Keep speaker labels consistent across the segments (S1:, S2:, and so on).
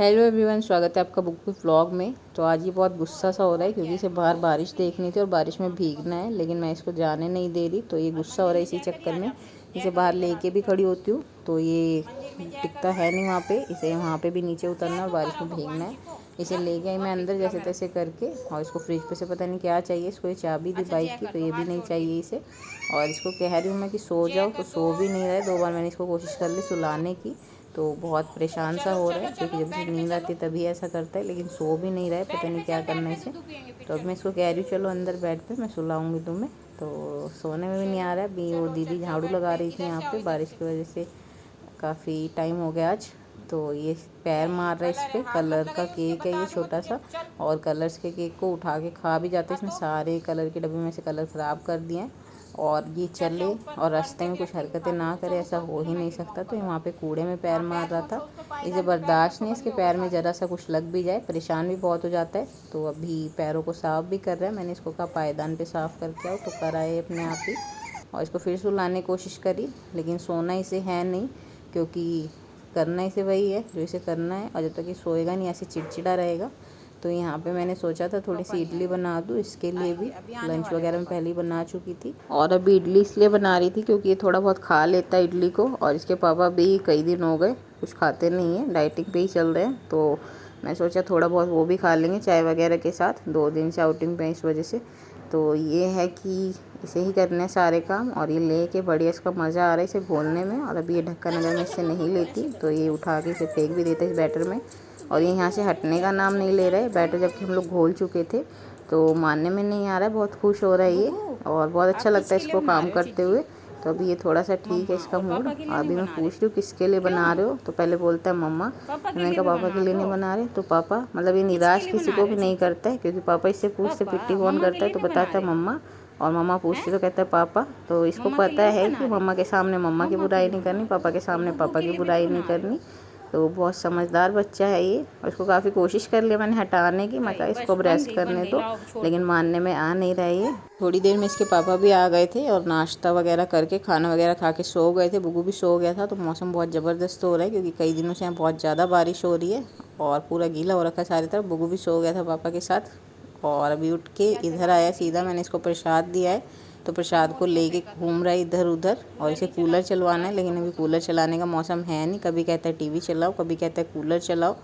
S1: Hello everyone, स्वागत है आपका बुक व्लॉग में। तो आज ये बहुत गुस्सा सा हो रहा है क्योंकि इसे बाहर बारिश देखनी थी और बारिश में भीगना है, लेकिन मैं इसको जाने नहीं दे रही। तो ये गुस्सा हो रहा है, इसी चक्कर में इसे बाहर लेके भी खड़ी होती हूँ तो ये टिकता है नहीं वहाँ पे। इसे वहाँ पे भी नीचे उतरना और बारिश में भीगना है। इसे ले गई मैं अंदर जैसे तैसे करके, और इसको फ्रिज पे से पता नहीं क्या चाहिए। इसको ये चाबी दी बाइक की, तो ये भी नहीं चाहिए इसे। और इसको कह रही हूँ मैं कि सो जाओ, तो सो भी नहीं रहा है। 2 बार मैंने इसको कोशिश कर ली सुलाने की, तो बहुत परेशान सा हो रहा है क्योंकि जब इसे नींद आती है तभी ऐसा करता है, लेकिन सो भी नहीं रहा है। पता नहीं क्या करना है इसे। तो अब मैं इसको कह रही हूँ चलो अंदर बेड पे मैं सुलाऊंगी तुम्हें, तो सोने में भी नहीं आ रहा है। अभी वो दीदी झाड़ू लगा रही थी यहाँ पे, बारिश की वजह से काफ़ी टाइम हो गया आज। तो ये पैर मार रहा है इस पर। कलर का केक है ये छोटा सा, और कलर्स के केक को उठा के खा भी जाते हैं। इसने सारे कलर के डब्बे में से कलर ख़राब कर दिए हैं। और ये चले और रास्ते में कुछ हरकतें ना करे, ऐसा हो ही नहीं सकता। तो वहाँ पे कूड़े में पैर मार रहा था। इसे बर्दाश्त नहीं, इसके पैर में ज़रा सा कुछ लग भी जाए परेशान भी बहुत हो जाता है। तो अभी पैरों को साफ़ भी कर रहा है। मैंने इसको कहा पायदान पे साफ़ करके आओ, तो कराए अपने आप ही। और इसको फिर सुलाने की कोशिश करी, लेकिन सोना इसे है नहीं, क्योंकि करना इसे वही है जो इसे करना है। और जब तक ये सोएगा नहीं ऐसे चिड़चिड़ा रहेगा। तो यहाँ पे मैंने सोचा था थोड़ी सी इडली बना दूँ इसके लिए भी। लंच वगैरह में पहले ही बना चुकी थी, और अभी इडली इसलिए बना रही थी क्योंकि ये थोड़ा बहुत खा लेता है इडली को। और इसके पापा भी कई दिन हो गए कुछ खाते नहीं हैं, डाइटिंग पे ही चल रहे हैं। तो मैं सोचा थोड़ा बहुत वो भी खा लेंगे चाय वगैरह के साथ। 2 दिन से आउटिंग पे इस वजह से। तो ये है कि इसे ही करने सारे काम, और ये लेके बढ़िया इसका मज़ा आ रहा है इसे घोलने में। और अभी ये ढक्कन अगर मैं इससे नहीं लेती तो ये उठा के इसे फेंक भी देता है इस बैटर में। और ये यहाँ से हटने का नाम नहीं ले रहा है। बैटर जबकि हम लोग घोल चुके थे, तो मानने में नहीं आ रहा है। बहुत खुश हो रहा है ये, और बहुत अच्छा लगता है इसको काम करते हुए। तो अभी ये थोड़ा सा ठीक है इसका मूड। अभी मैं पूछ रही हूँ किसके लिए बना रहे हो, तो पहले बोलता है मम्मा। मैंने कहा पापा के लिए नहीं बना रहे, तो पापा मतलब ये निराश किसी को भी नहीं करता है, क्योंकि पापा इससे पूछते पिट्टी कौन करता है तो बताता है मम्मा, और मम्मा पूछती तो कहता है पापा। तो इसको पता है कि मम्मा के सामने मम्मा की बुराई नहीं करनी, पापा के सामने पापा की बुराई नहीं करनी। तो बहुत समझदार बच्चा है ये। और इसको काफ़ी कोशिश कर लिया मैंने हटाने की, मैं कहा इसको अब रेस्ट करने दो, लेकिन मानने में आ नहीं रहा ये। थोड़ी देर में इसके पापा भी आ गए थे और नाश्ता वगैरह करके खाना वगैरह खा के सो गए थे। बुगू भी सो गया था। तो मौसम बहुत ज़बरदस्त हो रहा है क्योंकि कई दिनों से यहाँ बहुत ज़्यादा बारिश हो रही है और पूरा गीला हो रखा है सारी तरफ। बुगू भी सो गया था पापा के साथ। और अभी उठ के इधर आया सीधा, मैंने इसको प्रसाद दिया है, तो प्रसाद को लेके घूम रहा है इधर उधर। और इसे कूलर चलवाना है, लेकिन अभी कूलर चलाने का मौसम है नहीं। कभी कहता है टीवी चलाओ, कभी कहता है कूलर चलाओ।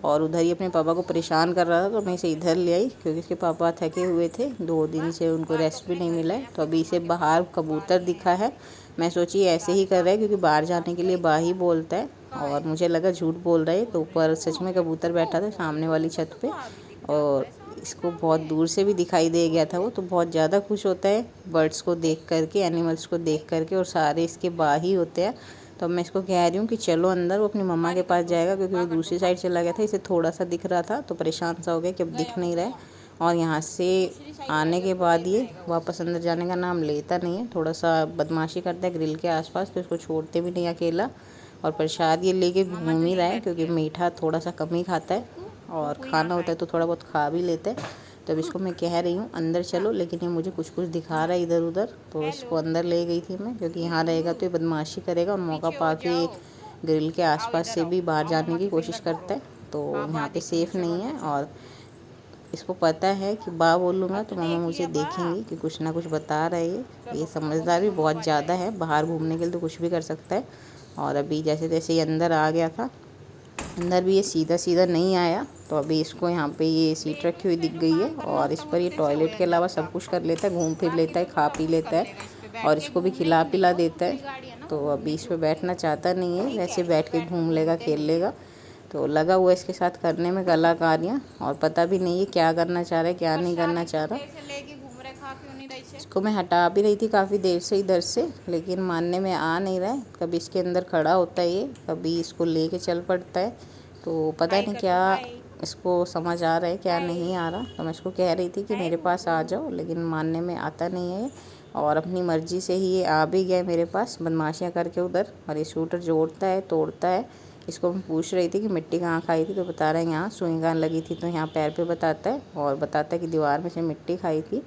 S1: और उधर ही अपने पापा को परेशान कर रहा था, तो मैं इसे इधर ले आई क्योंकि इसके पापा थके हुए थे। 2 दिन से उनको रेस्ट भी नहीं मिला है। तो अभी इसे बाहर कबूतर दिखा है। मैं सोची ऐसे ही कर रहा है क्योंकि बाहर जाने के लिए बा ही बोलता है, और मुझे लगा झूठ बोल रहा है। तो ऊपर सच में कबूतर बैठा था सामने वाली छत पे, और इसको बहुत दूर से भी दिखाई दे गया था वो। तो बहुत ज़्यादा खुश होता है बर्ड्स को देख करके, एनिमल्स को देख करके, और सारे इसके बा ही होते हैं। तो मैं इसको कह रही हूँ कि चलो अंदर। वो अपनी मम्मा के पास जाएगा क्योंकि वो दूसरी साइड चला गया था, इसे थोड़ा सा दिख रहा था, तो परेशान सा हो गया कि अब दिख नहीं रहा है। और यहाँ से आने के बाद ये वापस अंदर जाने का नाम लेता नहीं है। थोड़ा सा बदमाशी करता है ग्रिल के आसपास, तो इसको छोड़ते भी नहीं अकेला। और प्रसाद ये लेके घूम ही रहा है क्योंकि मीठा थोड़ा सा कम ही खाता है, और खाना होता है तो थोड़ा बहुत खा भी लेते हैं। तो अब इसको मैं कह रही हूँ अंदर चलो, लेकिन ये मुझे कुछ कुछ दिखा रहा है इधर उधर। तो इसको अंदर ले गई थी मैं, क्योंकि यहाँ रहेगा तो ये बदमाशी करेगा, और मौका पा के ग्रिल के आसपास से भी बाहर जाने की कोशिश करता है। तो यहाँ पे सेफ़ नहीं है, और इसको पता है कि बा बोलूँगा तो मम्मा मुझे देखेंगी कि कुछ ना कुछ बता रहा है। ये समझदार भी बहुत ज़्यादा है, बाहर घूमने के लिए तो कुछ भी कर सकता है। और अभी जैसे तैसे ये अंदर आ गया था। अंदर भी ये सीधा सीधा नहीं आया, तो अभी इसको यहाँ पे ये सीट रखी हुई दिख गई है, और इस पर ये टॉयलेट के अलावा सब कुछ कर लेता है, घूम फिर लेता है, खा पी लेता है, और इसको भी खिला पिला देता है। तो अभी इस पर बैठना चाहता नहीं है, वैसे बैठ के घूम लेगा, खेल लेगा। तो लगा हुआ इसके साथ करने में कलाकारियाँ, और पता भी नहीं है क्या करना चाह रहा है क्या नहीं करना चाह रहा। इसको मैं हटा भी रही थी काफ़ी देर से इधर से, लेकिन मानने में आ नहीं रहा है। कभी इसके अंदर खड़ा होता है ये, कभी इसको लेके चल पड़ता है। तो पता नहीं क्या इसको समझ आ रहा है क्या नहीं आ रहा। तो मैं इसको कह रही थी कि मेरे पास आ जाओ, लेकिन मानने में आता नहीं है। और अपनी मर्ज़ी से ही ये आ भी गया मेरे पास बदमाशियाँ करके उधर, और ये शूटर जोड़ता है तोड़ता है। इसको मैं पूछ रही थी कि मिट्टी कहाँ खाई थी, तो बता रहा है यहाँ सुई कहाँ लगी थी, तो यहाँ पैर पे बताता है, और बताता है कि दीवार में से मिट्टी खाई थी।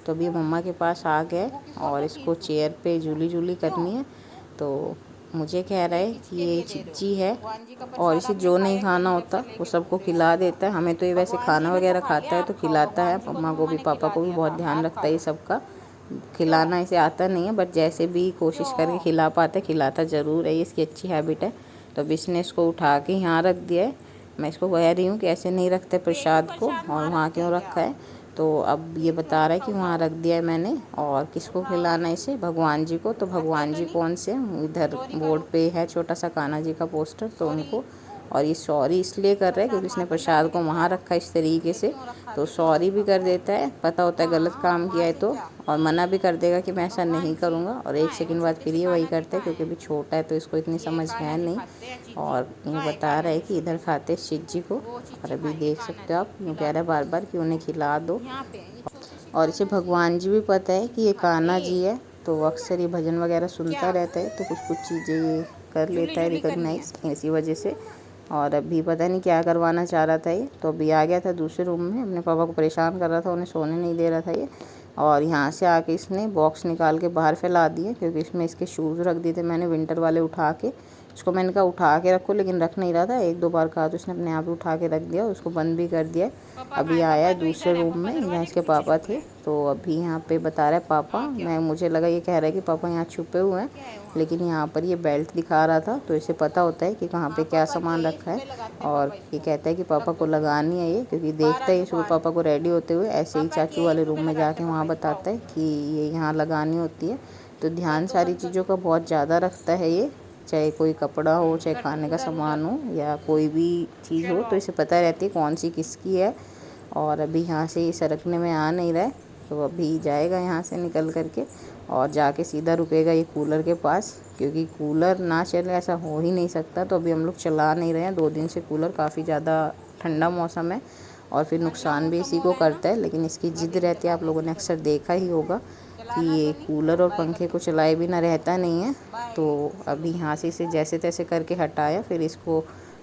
S1: तो अभी मम्मा के पास आ गए, और इसको चेयर पे झूली झूली करनी है। तो मुझे कह रहा है कि ये चिज्जी है और इसे जो नहीं खाना होता वो सबको खिला देता है। हमें तो ये वैसे खाना वगैरह खाता है तो खिलाता है, मम्मा को भी पापा को भी बहुत ध्यान रखता है ये सबका। खिलाना इसे आता नहीं है बट जैसे भी कोशिश करके खिला पाता है, खिलाता ज़रूर है, ये इसकी अच्छी हैबिट है। तो अब इसने इसको उठा के यहाँ रख दिया है। मैं इसको कह रही हूँ कि ऐसे नहीं रखते प्रसाद को, और वहाँ क्यों रखा है। तो अब ये बता रहा है कि वहाँ रख दिया है मैंने। और किसको खिलाना है इसे, भगवान जी को। तो भगवान जी कौन से, इधर बोर्ड पे है छोटा सा कान्हा जी का पोस्टर, तो उनको। और ये सॉरी इसलिए कर रहा है क्योंकि इसने प्रसाद को वहाँ रखा इस तरीके से, तो सॉरी भी कर देता है, पता होता है गलत काम किया है तो, और मना भी कर देगा कि मैं ऐसा नहीं करूँगा। और 1 सेकंड बाद फिर ये वही करता है क्योंकि अभी छोटा है तो इसको इतनी समझ है नहीं। और ये बता रहा है कि इधर खाते हैं शिवजी को। और अभी देख सकते हो आप, यूँ कह रहा है बार बार कि उन्हें खिला दो। और इसे भगवान जी भी पता है कि ये कान्हा जी है, तो अक्सर ये भजन वगैरह सुनता रहता है, तो कुछ कुछ चीज़ें ये कर लेता है रिकॉग्नाइज इसी वजह से। और अभी पता नहीं क्या करवाना चाह रहा था ये, तो अभी आ गया था दूसरे रूम में, अपने पापा को परेशान कर रहा था, उन्हें सोने नहीं दे रहा था ये। और यहाँ से आके इसने बॉक्स निकाल के बाहर फैला दिए क्योंकि इसमें इसके शूज़ रख दिए थे मैंने विंटर वाले उठा के। इसको मैंने कहा उठा के रखो, लेकिन रख नहीं रहा था, 1-2 बार कहा तो इसने अपने आप ही उठा के रख दिया, उसको बंद भी कर दिया। अभी आया दूसरे रूम में जहाँ इसके पापा थे, तो अभी यहाँ पे बता रहा है पापा, मुझे लगा ये कह रहा है कि पापा यहाँ छुपे हुए हैं, लेकिन यहाँ पर ये बेल्ट दिखा रहा था, तो इसे पता होता है कि कहाँ पे क्या सामान रखा है। और ये कहता है कि पापा को लगानी है ये, क्योंकि देखता है सुबह पापा को रेडी होते हुए, ऐसे ही चाचू वाले रूम में जाके वहाँ बताता है कि ये यहाँ लगानी होती है। तो ध्यान सारी चीज़ों का बहुत ज़्यादा रखता है ये, चाहे कोई कपड़ा हो, चाहे खाने का सामान हो, या कोई भी चीज़ हो, तो इसे पता रहती है कौन सी किसकी है। और अभी यहाँ से ये सरकने में आ नहीं रहा है, तो अभी जाएगा यहाँ से निकल करके और जाके सीधा रुकेगा ये कूलर के पास, क्योंकि कूलर ना चले ऐसा हो ही नहीं सकता। तो अभी हम लोग चला नहीं रहे हैं 2 दिन से कूलर, काफ़ी ज़्यादा ठंडा मौसम है और फिर नुकसान भी इसी को करता है, लेकिन इसकी ज़िद रहती है, आप लोगों ने अक्सर देखा ही होगा कि ये कूलर और पंखे को चलाए बिना रहता नहीं है। तो अभी यहाँ से इसे जैसे तैसे करके हटाया, फिर इसको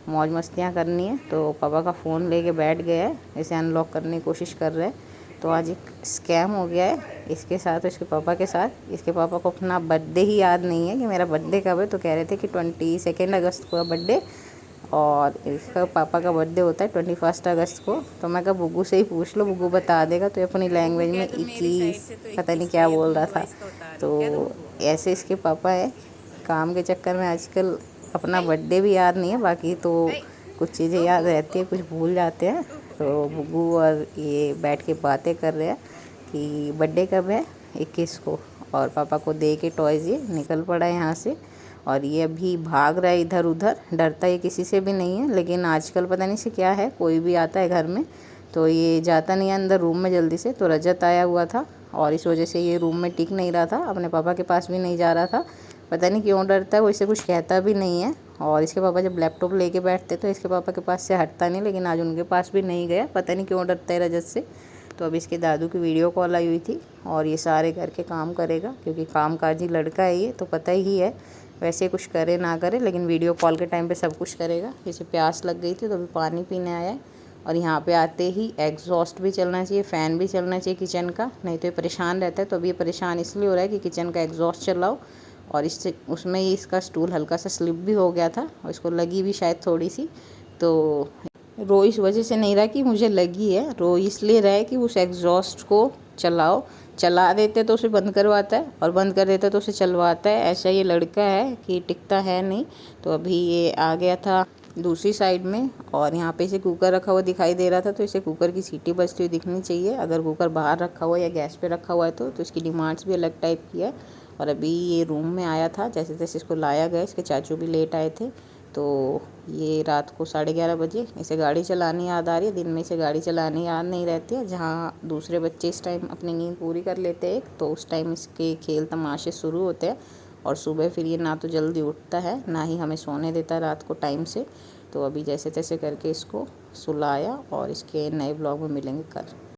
S1: मौज मस्तियाँ करनी है, तो पापा का फ़ोन लेके बैठ गया है, इसे अनलॉक करने की कोशिश कर रहा है। तो आज एक स्कैम हो गया है इसके साथ और इसके पापा के साथ। इसके पापा को अपना बर्थडे ही याद नहीं है कि मेरा बर्थडे कब है, तो कह रहे थे कि 22 अगस्त को है बर्थडे, और इसका पापा का बर्थडे होता है 21 अगस्त को। तो मैं कहा बुग्गू से ही पूछ लो, बुग्गू बता देगा। तो ये अपनी लैंग्वेज में 21 पता नहीं क्या बोल रहा था। तो ऐसे इसके पापा है, काम के चक्कर में आजकल अपना बर्थडे भी याद नहीं है, बाकी तो कुछ चीज़ें याद रहती है, कुछ भूल जाते हैं। तो बुग्गू और ये बैठ के बातें कर रहे हैं कि बर्थडे कब है, 21 को। और पापा को दे के टॉयज़ ये निकल पड़ा है यहाँ से, और ये अभी भाग रहा है इधर उधर, डरता ये किसी से भी नहीं है, लेकिन आजकल पता नहीं से क्या है, कोई भी आता है घर में तो ये जाता नहीं है अंदर रूम में जल्दी से। तो रजत आया हुआ था और इस वजह से ये रूम में टिक नहीं रहा था, अपने पापा के पास भी नहीं जा रहा था, पता नहीं क्यों डरता है वो, इससे कुछ कहता भी नहीं है। और इसके पापा जब लैपटॉप लेके बैठते तो इसके पापा के पास से हटता नहीं, लेकिन आज उनके पास भी नहीं गया, पता नहीं क्यों डरता है रजत से। तो अब इसके दादू की वीडियो कॉल आई हुई थी और ये सारे घर के काम करेगा, क्योंकि कामकाजी लड़का है ये, तो पता ही है वैसे कुछ करे ना करे, लेकिन वीडियो कॉल के टाइम पे सब कुछ करेगा। जैसे प्यास लग गई थी तो अभी पानी पीने आया है। और यहाँ पे आते ही एग्जॉस्ट भी चलना चाहिए, फ़ैन भी चलना चाहिए किचन का, नहीं तो ये परेशान रहता है। तो अभी ये परेशान इसलिए हो रहा है कि किचन का एग्जॉस्ट चलाओ, और इससे उसमें ही इसका स्टूल हल्का सा स्लिप भी हो गया था और इसको लगी भी शायद थोड़ी सी। तो रो इस वजह से नहीं रहा कि मुझे लगी है, रो इसलिए रहा है कि उस एग्जॉस्ट को चलाओ, चला देते तो उसे बंद करवाता है और बंद कर देता तो उसे चलवाता है। ऐसा ये लड़का है कि टिकता है नहीं। तो अभी ये आ गया था दूसरी साइड में, और यहाँ पे इसे कुकर रखा हुआ दिखाई दे रहा था, तो इसे कुकर की सीटी बजती हुई दिखनी चाहिए। अगर कुकर बाहर रखा हुआ या गैस पे रखा हुआ है तो इसकी डिमांड्स भी अलग टाइप की है। और अभी ये रूम में आया था, जैसे तैसे इसको लाया गया, इसके चाचू भी लेट आए थे। तो ये रात को 11:30 बजे इसे गाड़ी चलानी याद आ रही है। दिन में इसे गाड़ी चलानी याद नहीं रहती है, जहाँ दूसरे बच्चे इस टाइम अपनी नींद पूरी कर लेते हैं तो उस टाइम इसके खेल तमाशे शुरू होते हैं। और सुबह फिर ये ना तो जल्दी उठता है, ना ही हमें सोने देता रात को टाइम से। तो अभी जैसे तैसे करके इसको सुलाया, और इसके नए ब्लॉग में मिलेंगे कल।